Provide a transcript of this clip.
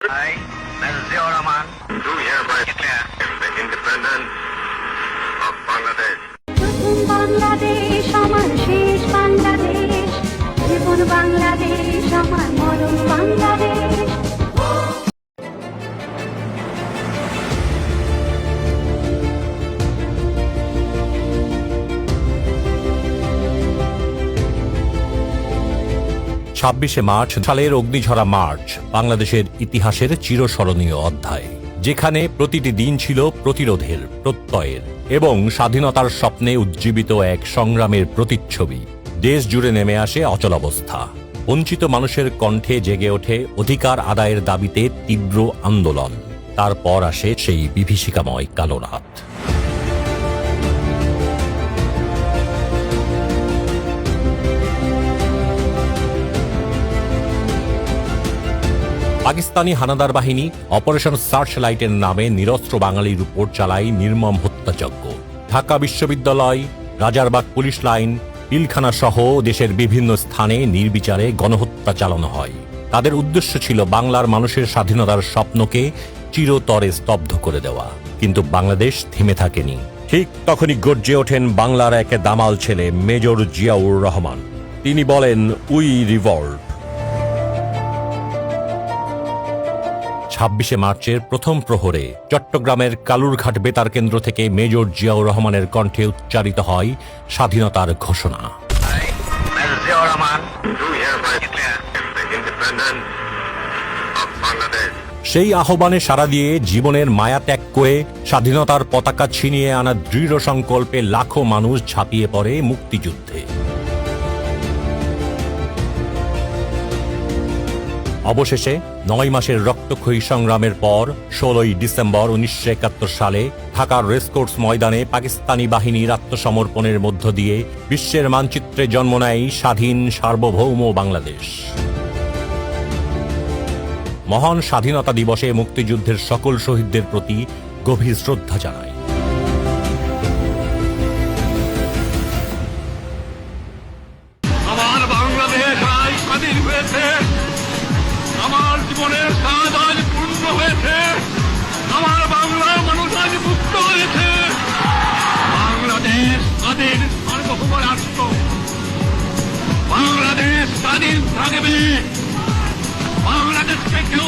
I, Ziaur Rahman, do hereby declare the independence of Bangladesh. Bangladesh আমার শেষ বাংলাদেশ, জীবন বাংলাদেশ আমার মরণ বাংলাদেশ। ২৬শে মার্চ সালের অগ্নিঝরা মার্চ বাংলাদেশের ইতিহাসের চিরস্মরণীয় অধ্যায়, যেখানে প্রতিটি দিন ছিল প্রতিরোধের, প্রত্যয়ের এবং স্বাধীনতার স্বপ্নে উজ্জীবিত এক সংগ্রামের প্রতিচ্ছবি। দেশ জুড়ে নেমে আসে অচলাবস্থা, বঞ্চিত মানুষের কণ্ঠে জেগে ওঠে অধিকার আদায়ের দাবিতে তীব্র আন্দোলন। তারপর আসে সেই বিভীষিকাময় কালো রাত। পাকিস্তানি হানাদার বাহিনী অপারেশন সার্চ লাইটের নামে নিরস্ত্র বাঙালির উপর চালায় নির্মম হত্যাযজ্ঞ। ঢাকা বিশ্ববিদ্যালয়, রাজারবাগ পুলিশ লাইন, পিলখানা সহ দেশের বিভিন্ন স্থানে নির্বিচারে গণহত্যা চালানো হয়। তাদের উদ্দেশ্য ছিল বাংলার মানুষের স্বাধীনতার স্বপ্নকে চিরতরে স্তব্ধ করে দেওয়া। কিন্তু বাংলাদেশ থেমে থাকেনি। ঠিক তখনই গর্জে ওঠেন বাংলার এক দামাল ছেলে মেজর জিয়াউর রহমান। তিনি বলেন, উই রিভল্ট। ২৬শে মার্চের প্রথম প্রহরে চট্টগ্রামের কালুরঘাট বেতার কেন্দ্র থেকে মেজর জিয়াউর রহমানের কণ্ঠে উচ্চারিত হয় স্বাধীনতার ঘোষণা। I, Ziaur Rahman, do hereby declare the independence of Bangladesh. সেই আহ্বানে সাড়া দিয়ে জীবনের মায়া ত্যাগ করে স্বাধীনতার পতাকা ছিনিয়ে আনা দৃঢ় সংকল্পে লাখো মানুষ ঝাঁপিয়ে পড়ে মুক্তিযুদ্ধে। অবশেষে ৯ মাসের রক্তক্ষয়ী সংগ্রামের পর ১৬ই ডিসেম্বর ১৯৭১ সালে ঢাকার রেসকোর্স ময়দানে পাকিস্তানি বাহিনীর আত্মসমর্পণের মধ্য দিয়ে বিশ্বের মানচিত্রে জন্ম নেয় স্বাধীন সার্বভৌম বাংলাদেশ। মহান স্বাধীনতা দিবসে মুক্তিযুদ্ধের সকল শহীদদের প্রতি গভীর শ্রদ্ধা জানাই। আমার বাংলাদেশ আজ স্বাধীন হয়েছে, আমার জীবনের কাজ আজ পূর্ণ হয়েছে, আমার বাংলার মানুষ আজ মুক্ত হয়েছে। বাংলাদেশ স্বাধীন সার্বভৌম রাষ্ট্র, বাংলাদেশ স্বাধীন থাকবে, বাংলাদেশকে কেউ